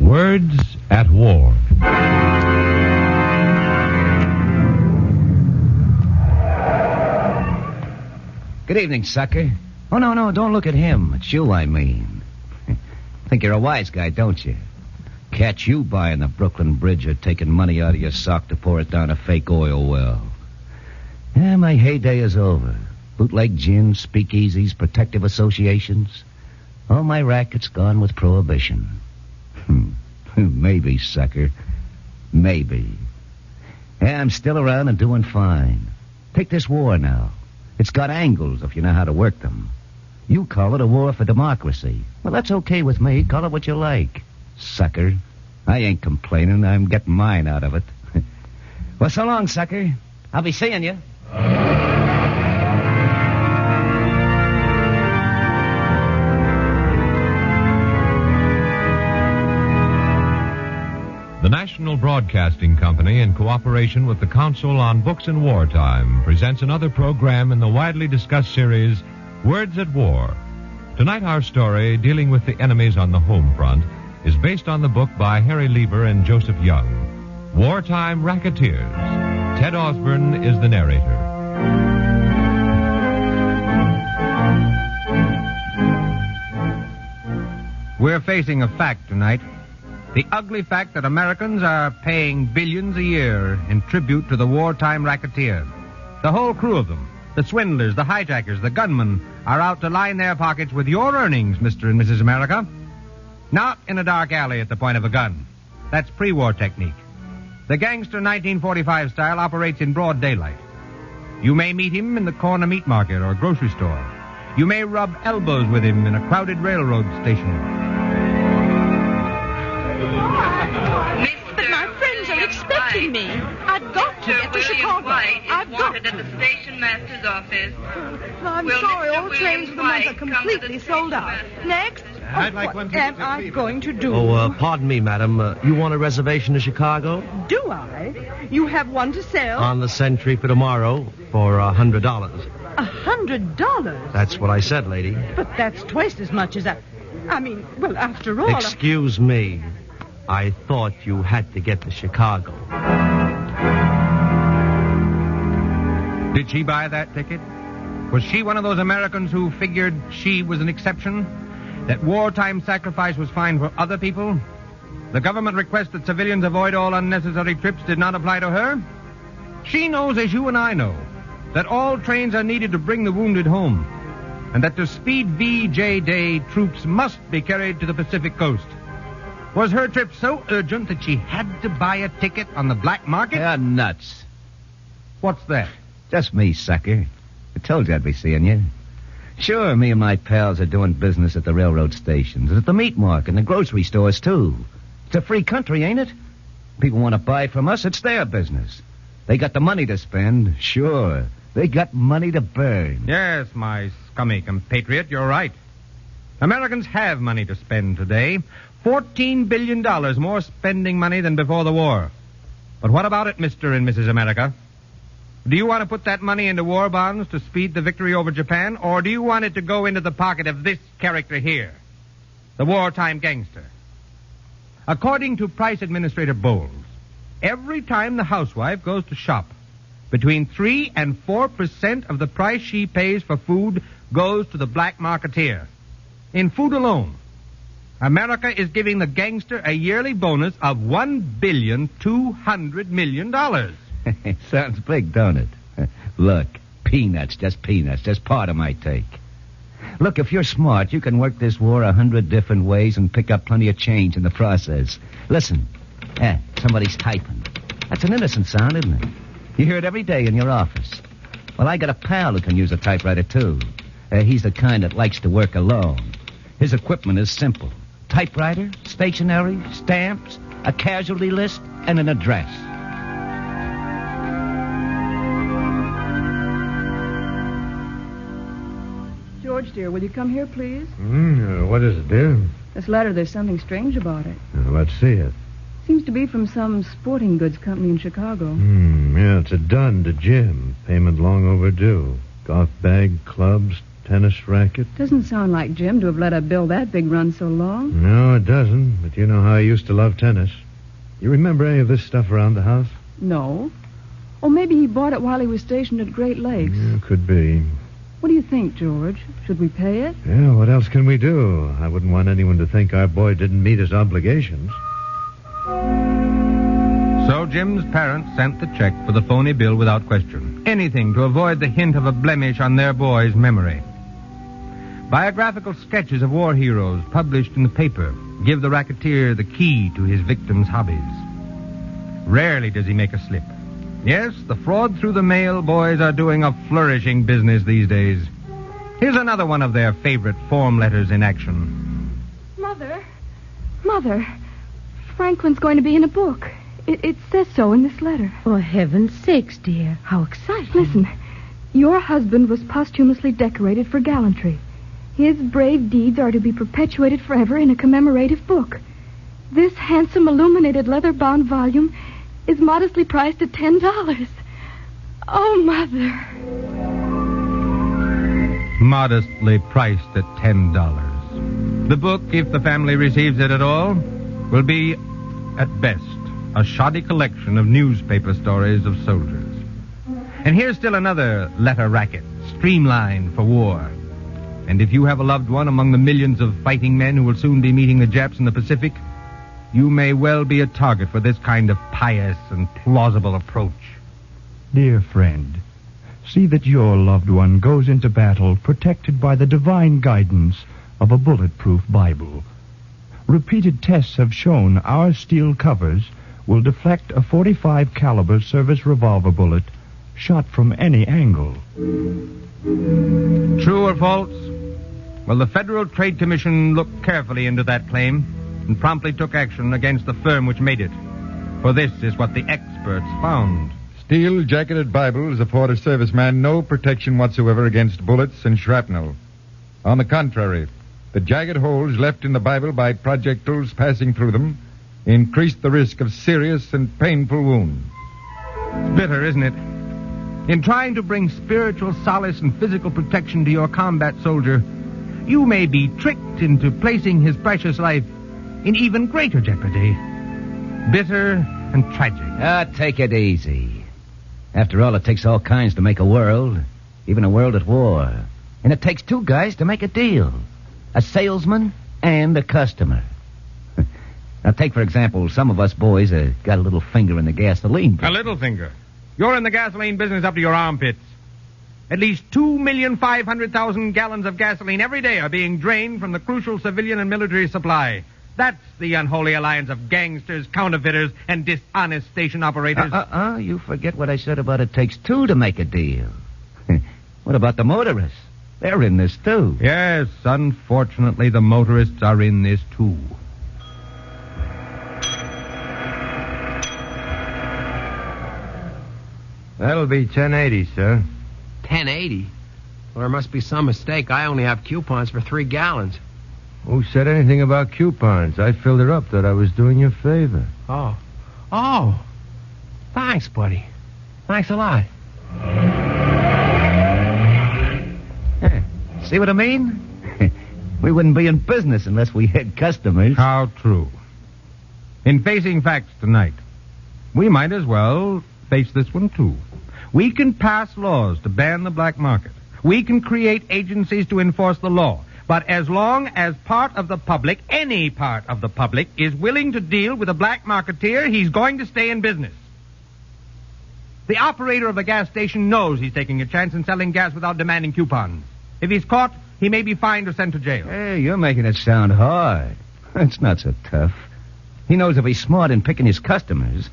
Words at War. Good evening, sucker. Oh, no, don't look at him. It's you, I mean. Think you're a wise guy, don't you? Catch you buying the Brooklyn Bridge or taking money out of your sock to pour it down a fake oil well. Yeah, my heyday is over. Bootleg gin, speakeasies, protective associations. All my racket's gone with prohibition. Maybe, sucker. Maybe. Yeah, I'm still around and doing fine. Take this war now. It's got angles if you know how to work them. You call it a war for democracy. Well, that's okay with me. Call it what you like. Sucker. I ain't complaining. I'm getting mine out of it. Well, so long, sucker. I'll be seeing you. The National Broadcasting Company, in cooperation with the Council on Books in Wartime, presents another program in the widely discussed series, Words at War. Tonight, our story, dealing with the enemies on the home front, is based on the book by Harry Lieber and Joseph Young, Wartime Racketeers. Ted Osborne is the narrator. We're facing a fact tonight. The ugly fact that Americans are paying billions a year in tribute to the wartime racketeers. The whole crew of them, the swindlers, the hijackers, the gunmen, are out to line their pockets with your earnings, Mr. and Mrs. America. Not in a dark alley at the point of a gun. That's pre-war technique. The gangster 1945 style operates in broad daylight. You may meet him in the corner meat market or grocery store. You may rub elbows with him in a crowded railroad station. But my friends are expecting me. I've got to get to Chicago. I've got to. At the station master's office. I'm sorry, all trains for the month are completely sold out. Next. I'd like one what am I going to do? Pardon me, madam. You want a reservation to Chicago? Do I? You have one to sell? On the Century for tomorrow for $100. $100? That's what I said, lady. But that's twice as much as I mean, well, after all... Excuse me. I thought you had to get to Chicago. Did she buy that ticket? Was she one of those Americans who figured she was an exception? That wartime sacrifice was fine for other people? The government request that civilians avoid all unnecessary trips did not apply to her? She knows, as you and I know, that all trains are needed to bring the wounded home, and that to speed VJ Day, troops must be carried to the Pacific coast. Was her trip so urgent that she had to buy a ticket on the black market? You're nuts. What's that? Just me, sucker. I told you I'd be seeing you. Sure, me and my pals are doing business at the railroad stations, at the meat market, and the grocery stores, too. It's a free country, ain't it? People want to buy from us, it's their business. They got the money to spend, sure. They got money to burn. Yes, my scummy compatriot, you're right. Americans have money to spend today. $14 billion more spending money than before the war. But what about it, Mr. and Mrs. America? Do you want to put that money into war bonds to speed the victory over Japan, or do you want it to go into the pocket of this character here, the wartime gangster? According to Price Administrator Bowles, every time the housewife goes to shop, between 3 and 4% of the price she pays for food goes to the black marketeer. In food alone, America is giving the gangster a yearly bonus of $1.2 billion. Sounds big, don't it? Look, peanuts, just part of my take. Look, if you're smart, you can work this war 100 different ways and pick up plenty of change in the process. Listen, somebody's typing. That's an innocent sound, isn't it? You hear it every day in your office. Well, I got a pal who can use a typewriter, too. He's the kind that likes to work alone. His equipment is simple. Typewriter, stationery, stamps, a casualty list, and an address. George, dear, will you come here, please? What is it, dear? This letter, there's something strange about it. Let's see it. Seems to be from some sporting goods company in Chicago. Yeah, it's a dun to Jim. Payment long overdue. Golf bag, clubs, tennis racket. Doesn't sound like Jim to have let her build that big run so long. No, it doesn't. But you know how I used to love tennis. You remember any of this stuff around the house? No. Or maybe he bought it while he was stationed at Great Lakes. Yeah, could be. What do you think, George? Should we pay it? Yeah, what else can we do? I wouldn't want anyone to think our boy didn't meet his obligations. So Jim's parents sent the check for the phony bill without question. Anything to avoid the hint of a blemish on their boy's memory. Biographical sketches of war heroes published in the paper give the racketeer the key to his victim's hobbies. Rarely does he make a slip. Yes, the fraud through the mail boys are doing a flourishing business these days. Here's another one of their favorite form letters in action. Mother, Franklin's going to be in a book. It says so in this letter. For heaven's sakes, dear. How exciting. Listen, your husband was posthumously decorated for gallantry. His brave deeds are to be perpetuated forever in a commemorative book. This handsome illuminated leather-bound volume is modestly priced at $10. Oh, Mother. Modestly priced at $10. The book, if the family receives it at all, will be, at best, a shoddy collection of newspaper stories of soldiers. And here's still another letter racket, streamlined for war. And if you have a loved one among the millions of fighting men who will soon be meeting the Japs in the Pacific, you may well be a target for this kind of pious and plausible approach. Dear friend, see that your loved one goes into battle protected by the divine guidance of a bulletproof Bible. Repeated tests have shown our steel covers will deflect a .45 caliber service revolver bullet shot from any angle. True or false? Well, the Federal Trade Commission looked carefully into that claim and promptly took action against the firm which made it. For this is what the experts found. Steel-jacketed Bibles afford a serviceman no protection whatsoever against bullets and shrapnel. On the contrary, the jagged holes left in the Bible by projectiles passing through them increase the risk of serious and painful wounds. It's bitter, isn't it? In trying to bring spiritual solace and physical protection to your combat soldier, you may be tricked into placing his precious life in even greater jeopardy. Bitter and tragic. Take it easy. After all, it takes all kinds to make a world, even a world at war. And it takes two guys to make a deal. A salesman and a customer. Now, take, for example, some of us boys got a little finger in the gasoline business. A little finger? You're in the gasoline business up to your armpits. At least 2,500,000 gallons of gasoline every day are being drained from the crucial civilian and military supply. That's the unholy alliance of gangsters, counterfeiters, and dishonest station operators. You forget what I said about it takes two to make a deal. What about the motorists? They're in this, too. Yes, unfortunately, the motorists are in this, too. That'll be $10.80, sir. $10.80? Well, there must be some mistake. I only have coupons for 3 gallons. Who said anything about coupons? I filled her up that I was doing you a favor. Oh. Thanks, buddy. Thanks a lot. See what I mean? We wouldn't be in business unless we had customers. How true. In facing facts tonight, we might as well face this one, too. We can pass laws to ban the black market. We can create agencies to enforce the law. But as long as part of the public, any part of the public, is willing to deal with a black marketeer, he's going to stay in business. The operator of a gas station knows he's taking a chance in selling gas without demanding coupons. If he's caught, he may be fined or sent to jail. Hey, you're making it sound hard. It's not so tough. He knows if he's smart in picking his customers,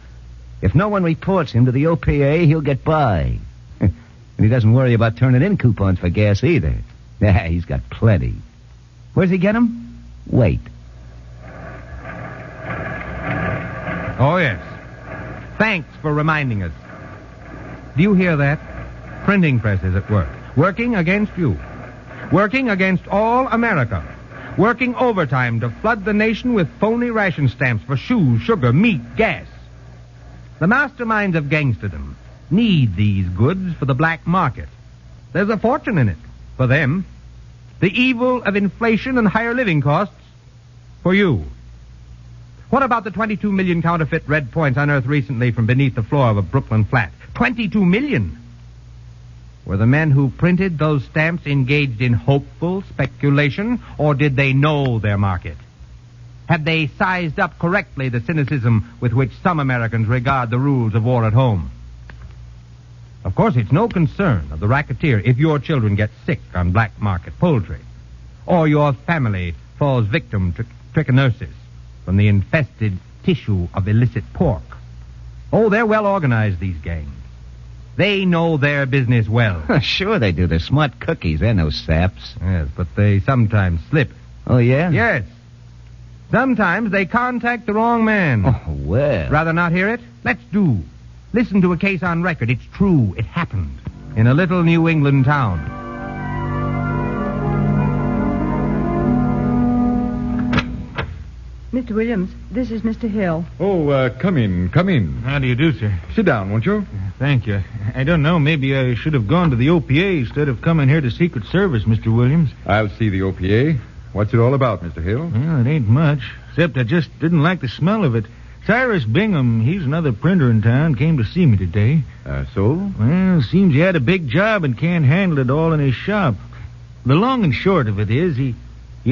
if no one reports him to the OPA, he'll get by. And he doesn't worry about turning in coupons for gas either. Yeah, he's got plenty. Where's he get them? Wait. Oh, yes. Thanks for reminding us. Do you hear that? Printing presses at work. Working against you. Working against all America. Working overtime to flood the nation with phony ration stamps for shoes, sugar, meat, gas. The masterminds of gangsterdom need these goods for the black market. There's a fortune in it for them. The evil of inflation and higher living costs for you. What about the 22 million counterfeit red points unearthed recently from beneath the floor of a Brooklyn flat? 22 million! Were the men who printed those stamps engaged in hopeful speculation, or did they know their market? Had they sized up correctly the cynicism with which some Americans regard the rules of war at home? Of course, it's no concern of the racketeer if your children get sick on black market poultry, or your family falls victim to trichinosis from the infested tissue of illicit pork. Oh, they're well organized, these gangs. They know their business well. Sure they do. They're smart cookies. They're no saps. Yes, but they sometimes slip. Oh, yeah? Yes. Sometimes they contact the wrong man. Oh, well. Rather not hear it? Let's do. Listen to a case on record. It's true. It happened in a little New England town. Mr. Williams, this is Mr. Hill. Oh, come in, come in. How do you do, sir? Sit down, won't you? Thank you. I don't know. Maybe I should have gone to the OPA instead of coming here to Secret Service, Mr. Williams. I'll see the OPA. What's it all about, Mr. Hill? Well, it ain't much, except I just didn't like the smell of it. Cyrus Bingham, he's another printer in town, came to see me today. So? Well, seems he had a big job and can't handle it all in his shop. The long and short of it is, he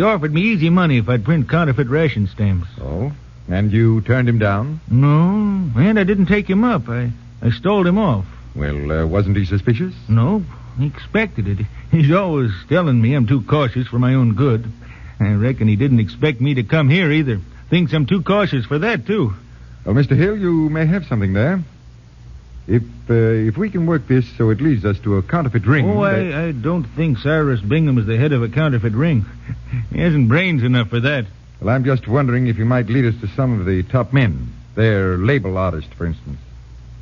offered me easy money if I'd print counterfeit ration stamps. Oh? And you turned him down? No, and I didn't take him up. I stole him off. Well, wasn't he suspicious? No, he expected it. He's always telling me I'm too cautious for my own good. I reckon he didn't expect me to come here either. Thinks I'm too cautious for that, too. Well, Mr. Hill, you may have something there. If we can work this so it leads us to a counterfeit ring... Oh, I don't think Cyrus Bingham is the head of a counterfeit ring. He hasn't brains enough for that. Well, I'm just wondering if you might lead us to some of the top men. Their label artists, for instance.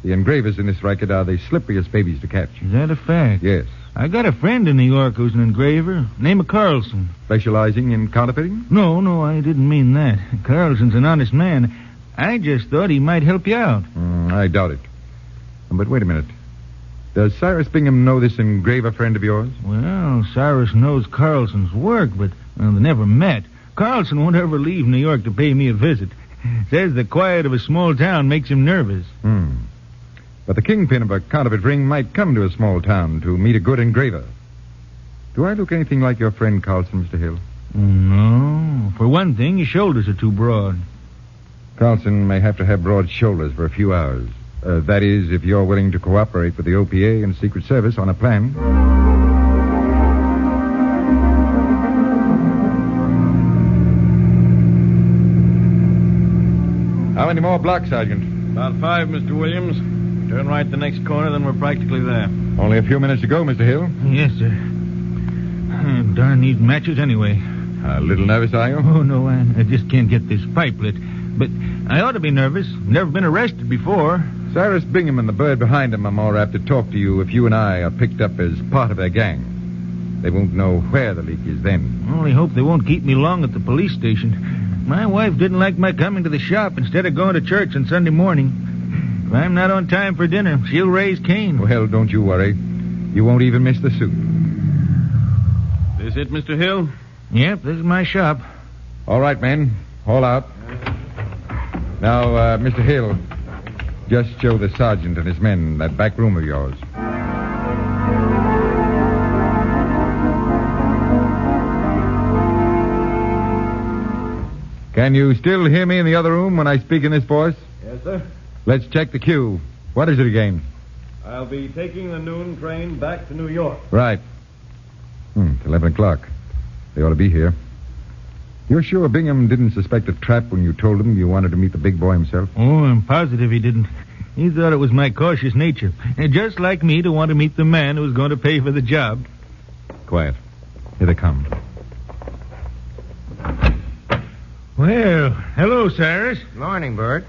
The engravers in this racket are the slipperiest babies to catch. Is that a fact? Yes. I got a friend in New York who's an engraver. Name of Carlson. Specializing in counterfeiting? No, I didn't mean that. Carlson's an honest man. I just thought he might help you out. I doubt it. But wait a minute. Does Cyrus Bingham know this engraver friend of yours? Well, Cyrus knows Carlson's work, but they never met. Carlson won't ever leave New York to pay me a visit. Says the quiet of a small town makes him nervous. But the kingpin of a counterfeit ring might come to a small town to meet a good engraver. Do I look anything like your friend Carlson, Mr. Hill? No. For one thing, your shoulders are too broad. Carlson may have to have broad shoulders for a few hours. That is, if you're willing to cooperate with the OPA and Secret Service on a plan. How many more blocks, Sergeant? About 5, Mr. Williams. Turn right the next corner, then we're practically there. Only a few minutes to go, Mr. Hill. Yes, sir. Darn these matches anyway. A little nervous, are you? Oh, no, I just can't get this pipe lit. But I ought to be nervous. Never been arrested before. Cyrus Bingham and the bird behind him are more apt to talk to you if you and I are picked up as part of their gang. They won't know where the leak is then. I only hope they won't keep me long at the police station. My wife didn't like my coming to the shop instead of going to church on Sunday morning. If I'm not on time for dinner, she'll raise Cain. Well, don't you worry. You won't even miss the suit. This it, Mr. Hill? Yep, this is my shop. All right, men. Haul out. Now, Mr. Hill, just show the sergeant and his men that back room of yours. Can you still hear me in the other room when I speak in this voice? Yes, sir. Let's check the cue. What is it again? I'll be taking the noon train back to New York. Right. It's 11 o'clock. They ought to be here. You're sure Bingham didn't suspect a trap when you told him you wanted to meet the big boy himself? Oh, I'm positive he didn't. He thought it was my cautious nature. And just like me to want to meet the man who was going to pay for the job. Quiet. Here they come. Well, hello, Cyrus. Morning, Bert.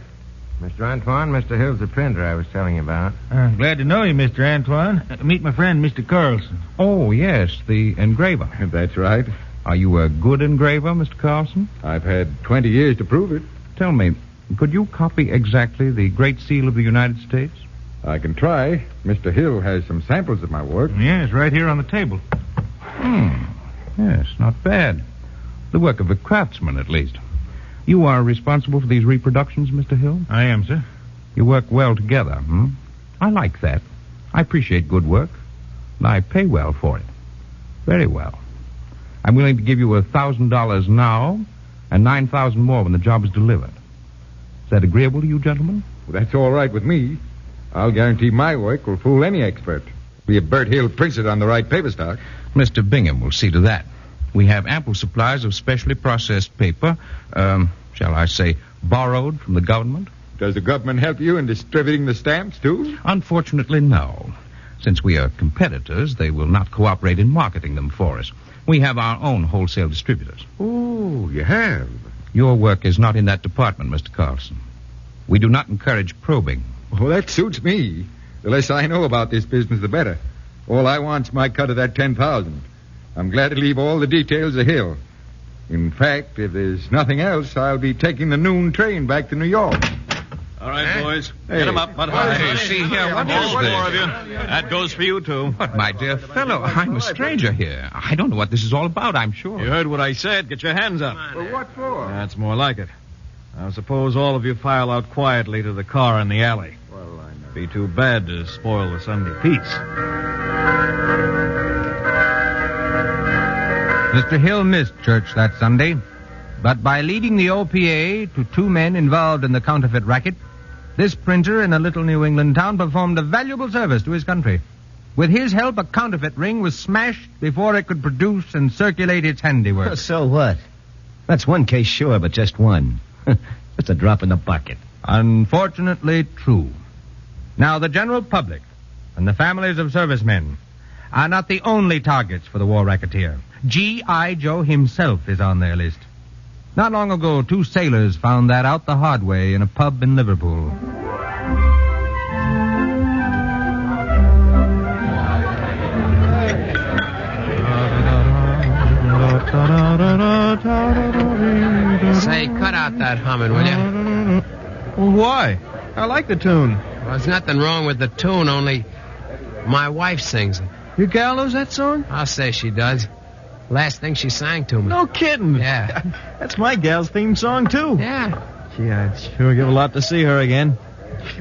Mr. Antoine, Mr. Hill's the printer I was telling you about. Glad to know you, Mr. Antoine. Meet my friend, Mr. Carlson. Oh, yes, the engraver. That's right. Are you a good engraver, Mr. Carlson? I've had 20 years to prove it. Tell me, could you copy exactly the Great Seal of the United States? I can try. Mr. Hill has some samples of my work. Yes, right here on the table. Yes, not bad. The work of a craftsman, at least. You are responsible for these reproductions, Mr. Hill? I am, sir. You work well together, I like that. I appreciate good work, and I pay well for it. Very well. I'm willing to give you $1,000 now and $9,000 more when the job is delivered. Is that agreeable to you, gentlemen? Well, that's all right with me. I'll guarantee my work will fool any expert. Be a Bert Hill printed on the right paper stock. Mr. Bingham will see to that. We have ample supplies of specially processed paper, shall I say, borrowed from the government. Does the government help you in distributing the stamps, too? Unfortunately, no. Since we are competitors, they will not cooperate in marketing them for us. We have our own wholesale distributors. Oh, you have? Your work is not in that department, Mr. Carlson. We do not encourage probing. Well, that suits me. The less I know about this business, the better. All I want's my cut of that $10,000. I'm glad to leave all the details to Hill. In fact, if there's nothing else, I'll be taking the noon train back to New York. All right, boys. Hey. Get them up. But Hey, see here, what is all this? four of you. That goes for you, too. But, my dear fellow, I'm a stranger here. I don't know what this is all about, I'm sure. You heard what I said. Get your hands up. Well, what for? That's more like it. Now, suppose all of you file out quietly to the car in the alley. Well, I know. Be too bad to spoil the Sunday peace. Mr. Hill missed church that Sunday, but by leading the OPA to two men involved in the counterfeit racket, this printer in a little New England town performed a valuable service to his country. With his help, a counterfeit ring was smashed before it could produce and circulate its handiwork. So what? That's one case, sure, but just one. It's a drop in the bucket. Unfortunately true. Now, the general public and the families of servicemen are not the only targets for the war racketeer. G.I. Joe himself is on their list. Not long ago, two sailors found that out the hard way in a pub in Liverpool. Say, cut out that humming, will you? Well, why? I like the tune. Well, there's nothing wrong with the tune, only my wife sings it. Your gal knows that song? I'll say she does. Last thing she sang to me. No kidding. Yeah. That's my gal's theme song, too. Yeah. Gee, I'd sure give a lot to see her again.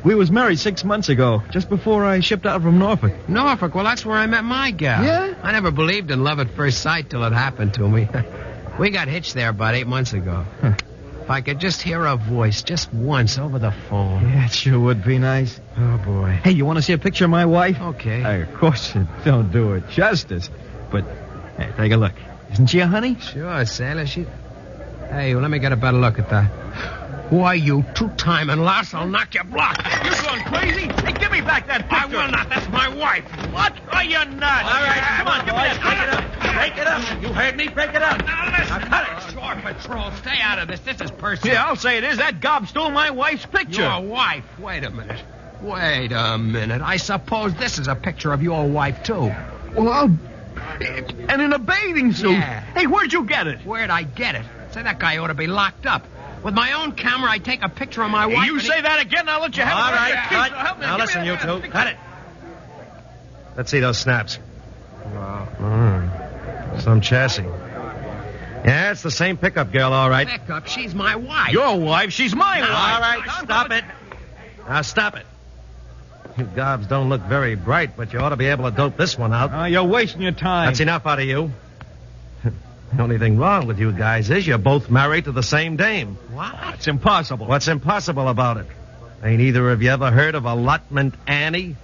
We was married 6 months ago, just before I shipped out from Norfolk. Norfolk? Well, that's where I met my gal. Yeah? I never believed in love at first sight till it happened to me. We got hitched there about 8 months ago. If I could just hear her voice just once over the phone. Yeah, it sure would be nice. Oh, boy. Hey, you want to see a picture of my wife? Okay. Of course you don't do it justice. But, hey, take a look. Isn't she a honey? Sure, sailor. Hey, well, let me get a better look at that. Why, you two-timing louse, I'll knock you block. You're going crazy? Hey, give me back that picture. I will not. That's my wife. What? Are you nuts? All right, come on, give me that. Break it up. Break it up. You heard me. Break it up. Now, listen. Now, cut it. Sure, Patrol. Stay out of this. This is personal. Yeah, I'll say it is. That gob stole my wife's picture. Your wife? Wait a minute. Wait a minute. I suppose this is a picture of your wife, too. Well, and in a bathing suit. Yeah. Hey, where'd you get it? Where'd I get it? Say, that guy ought to be locked up. With my own camera, I take a picture of my wife. You say that again, I'll let you have All it. right, cut. Help me. Now Give listen, me you that. two. Cut it. Let's see those snaps. Some chassis. Yeah, it's the same pickup girl, all right. Pickup? She's my wife. Your wife? She's my wife. All right, stop it. Now stop it. You gobs don't look very bright, but you ought to be able to dope this one out. You're wasting your time. That's enough out of you. The only thing wrong with you guys is you're both married to the same dame. What? It's impossible. What's impossible about it? Ain't either of you ever heard of Allotment Annie?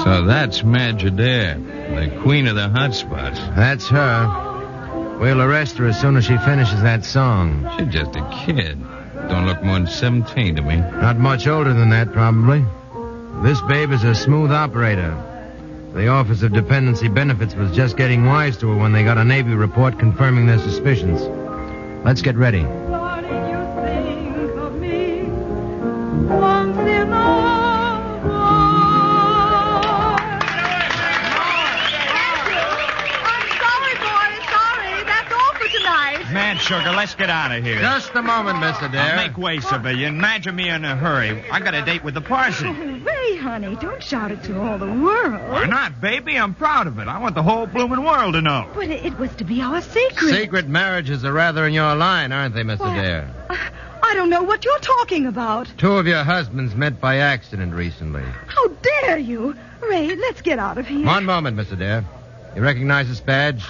So that's Madge Adair, the queen of the hot spots. That's her. We'll arrest her as soon as she finishes that song. She's just a kid. Don't look more than 17 to me. Not much older than that, probably. This babe is a smooth operator. The Office of Dependency Benefits was just getting wise to her when they got a Navy report confirming their suspicions. Let's get ready. sugar. Let's get out of here. Just a moment, Mr. Adair. Make way, civilian. Imagine me in a hurry. I got a date with the parson. Ray, honey, don't shout it to all the world. Why not, baby? I'm proud of it. I want the whole blooming world to know. But it was to be our secret. Secret marriages are rather in your line, aren't they, Mr. Adair? I don't know what you're talking about. Two of your husbands met by accident recently. How dare you? Ray, let's get out of here. One moment, Mr. Adair. You recognize this badge?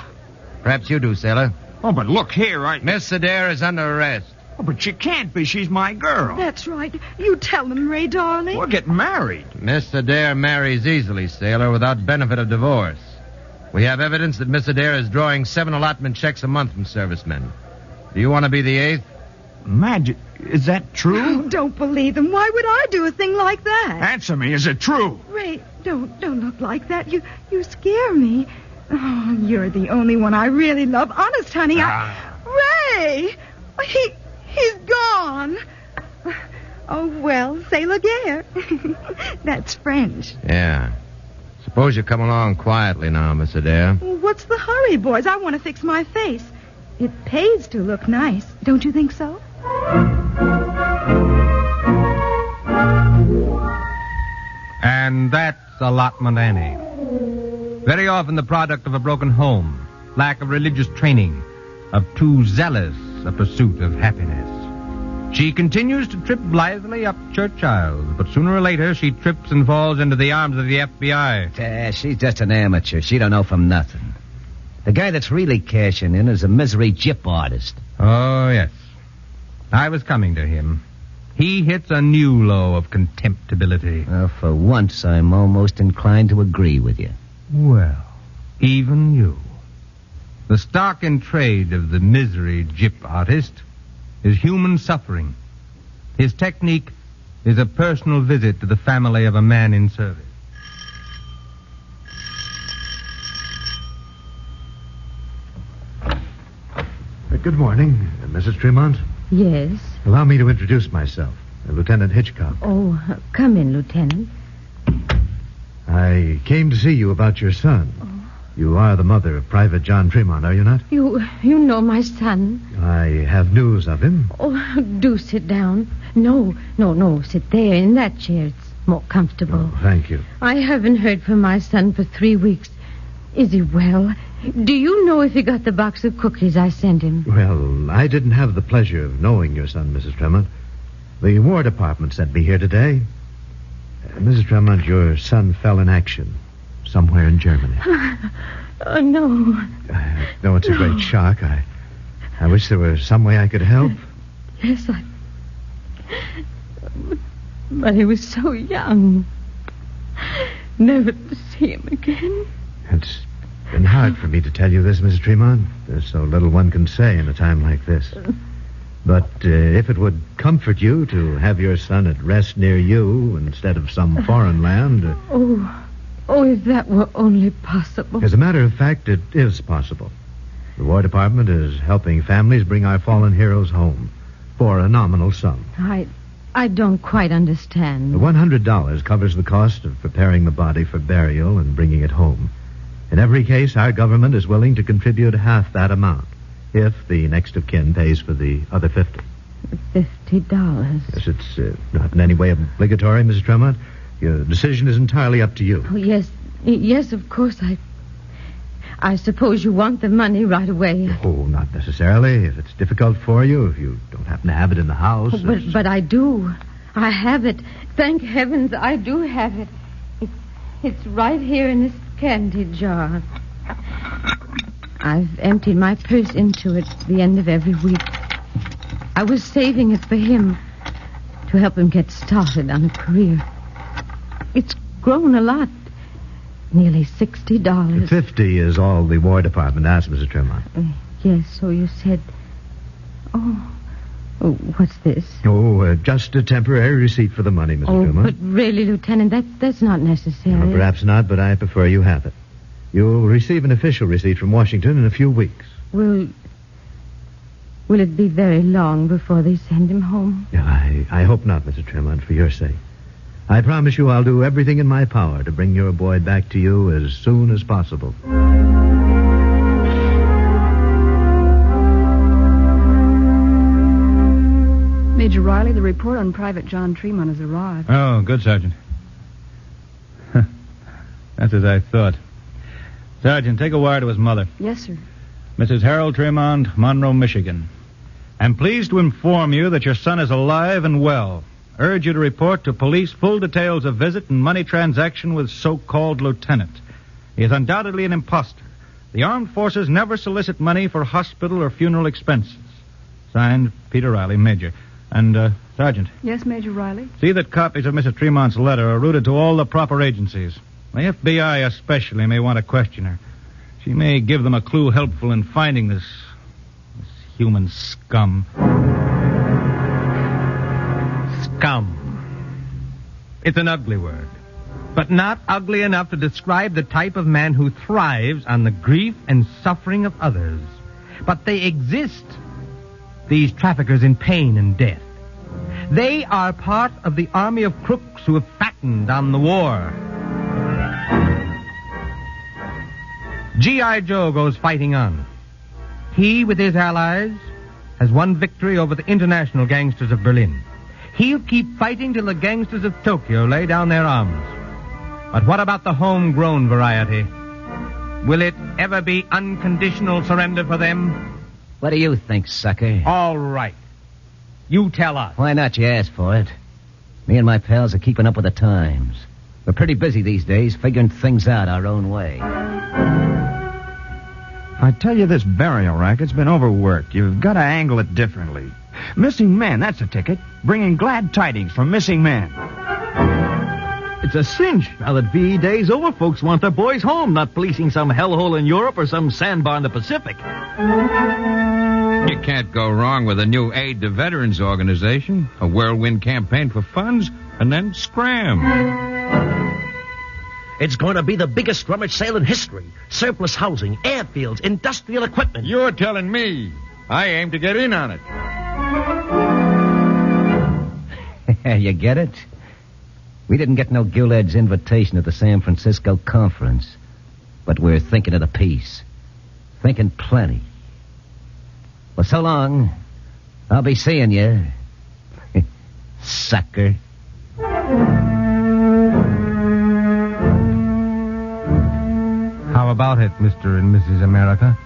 Perhaps you do, sailor. Oh, but look here, Miss Adair is under arrest. Oh, but she can't be. She's my girl. That's right. You tell them, Ray, darling. We're getting married. Miss Adair marries easily, sailor, without benefit of divorce. We have evidence that Miss Adair is drawing 7 allotment checks a month from servicemen. Do you want to be the 8th? Magic. Is that true? Oh, don't believe them. Why would I do a thing like that? Answer me. Is it true? Ray, don't look like that. You scare me. Oh, you're the only one I really love. Honest, honey. Ray! He's gone. Oh, well, say la guerre. That's French. Yeah. Suppose you come along quietly now, Miss Adair. What's the hurry, boys? I want to fix my face. It pays to look nice. Don't you think so? And that's Allotment Annie. Very often the product of a broken home, lack of religious training, of too zealous a pursuit of happiness. She continues to trip blithely up church aisles, but sooner or later she trips and falls into the arms of the FBI. She's just an amateur. She don't know from nothing. The guy that's really cashing in is a misery gyp artist. Oh, yes. I was coming to him. He hits a new low of contemptibility. For once, I'm almost inclined to agree with you. Well, even you. The stock in trade of the misery gyp artist is human suffering. His technique is a personal visit to the family of a man in service. Good morning, Mrs. Tremont. Yes? Allow me to introduce myself, Lieutenant Hitchcock. Oh, come in, Lieutenant. I came to see you about your son. Oh. You are the mother of Private John Tremont, are you not? You know my son? I have news of him. Oh, do sit down. No, sit there in that chair. It's more comfortable. Oh, thank you. I haven't heard from my son for 3 weeks. Is he well? Do you know if he got the box of cookies I sent him? Well, I didn't have the pleasure of knowing your son, Mrs. Tremont. The War Department sent me here today. Mrs. Tremont, your son fell in action somewhere in Germany. Oh, no. I know it's a great shock. I wish there were some way I could help. Yes, But he was so young. Never to see him again. It's been hard for me to tell you this, Mrs. Tremont. There's so little one can say in a time like this. But if it would comfort you to have your son at rest near you instead of some foreign land... Oh, if that were only possible. As a matter of fact, it is possible. The War Department is helping families bring our fallen heroes home for a nominal sum. I don't quite understand. The $100 covers the cost of preparing the body for burial and bringing it home. In every case, our government is willing to contribute half that amount if the next of kin pays for the other $50. $50? Yes, it's not in any way obligatory, Mrs. Tremont. Your decision is entirely up to you. Oh, yes, of course. I suppose you want the money right away. Oh, not necessarily. If it's difficult for you, if you don't happen to have it in the house. Oh, but I do. I have it. Thank heavens I do have it. It's right here in this candy jar. I've emptied my purse into it at the end of every week. I was saving it for him to help him get started on a career. It's grown a lot. Nearly $60. $50 is all the War Department asked, Mrs. Tremont. Yes, so you said. Oh, what's this? Just a temporary receipt for the money, Mrs. Tremont. But really, Lieutenant, that's not necessary. Well, perhaps not, but I prefer you have it. You'll receive an official receipt from Washington in a few weeks. Will it be very long before they send him home? I hope not, Mrs. Tremont, for your sake. I promise you I'll do everything in my power to bring your boy back to you as soon as possible. Major Riley, the report on Private John Tremont has arrived. Oh, good, Sergeant. That's as I thought. Sergeant, take a wire to his mother. Yes, sir. Mrs. Harold Tremont, Monroe, Michigan. I'm pleased to inform you that your son is alive and well. Urge you to report to police full details of visit and money transaction with so-called lieutenant. He is undoubtedly an imposter. The armed forces never solicit money for hospital or funeral expenses. Signed, Peter Riley, Major. And, Sergeant, Yes, Major Riley? see that copies of Mrs. Tremont's letter are routed to all the proper agencies. The FBI especially may want to question her. She may give them a clue helpful in finding this human scum. Scum. It's an ugly word, but not ugly enough to describe the type of man who thrives on the grief and suffering of others. But they exist, these traffickers in pain and death. They are part of the army of crooks who have fattened on the war. G.I. Joe goes fighting on. He, with his allies, has won victory over the international gangsters of Berlin. He'll keep fighting till the gangsters of Tokyo lay down their arms. But what about the homegrown variety? Will it ever be unconditional surrender for them? What do you think, sucker? All right. You tell us. Why not? You asked for it. Me and my pals are keeping up with the times. We're pretty busy these days, figuring things out our own way. I tell you, this burial racket's been overworked. You've got to angle it differently. Missing men, that's a ticket. Bringing glad tidings from missing men. It's a cinch. Now that VE Day's over, folks want their boys home, not policing some hellhole in Europe or some sandbar in the Pacific. You can't go wrong with a new aid to veterans organization, a whirlwind campaign for funds, and then scram. It's going to be the biggest rummage sale in history. Surplus housing, airfields, industrial equipment. You're telling me. I aim to get in on it. You get it? We didn't get no Gilead's invitation at the San Francisco conference. But we're thinking of the peace. Thinking plenty. Well, so long. I'll be seeing you. Sucker. How about it, Mr. and Mrs. America?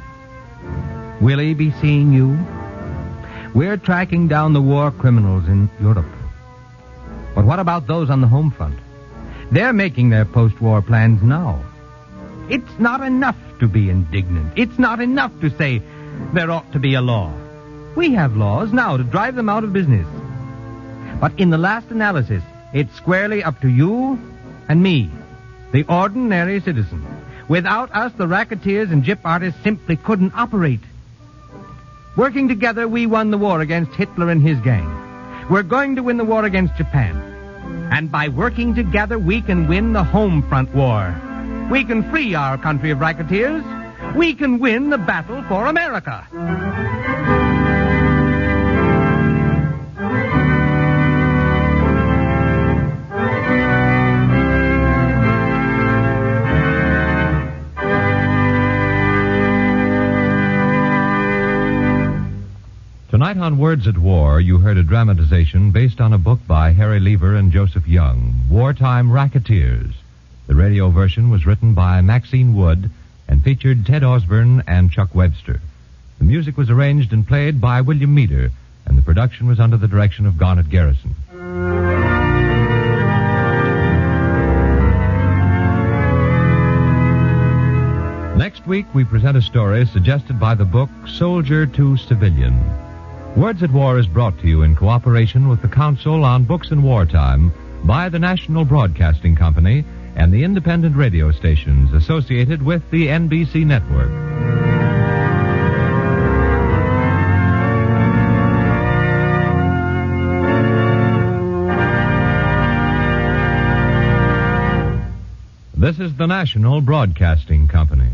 Will he be seeing you? We're tracking down the war criminals in Europe. But what about those on the home front? They're making their post-war plans now. It's not enough to be indignant. It's not enough to say there ought to be a law. We have laws now to drive them out of business. But in the last analysis, it's squarely up to you and me, the ordinary citizen. Without us, the racketeers and gyp artists simply couldn't operate. Working together, we won the war against Hitler and his gang. We're going to win the war against Japan. And by working together, we can win the home front war. We can free our country of racketeers. We can win the battle for America. Tonight on Words at War, you heard a dramatization based on a book by Harry Lever and Joseph Young, Wartime Racketeers. The radio version was written by Maxine Wood and featured Ted Osborne and Chuck Webster. The music was arranged and played by William Meader, and the production was under the direction of Garnet Garrison. Next week, we present a story suggested by the book Soldier to Civilian. Words at War is brought to you in cooperation with the Council on Books in Wartime by the National Broadcasting Company and the independent radio stations associated with the NBC network. This is the National Broadcasting Company.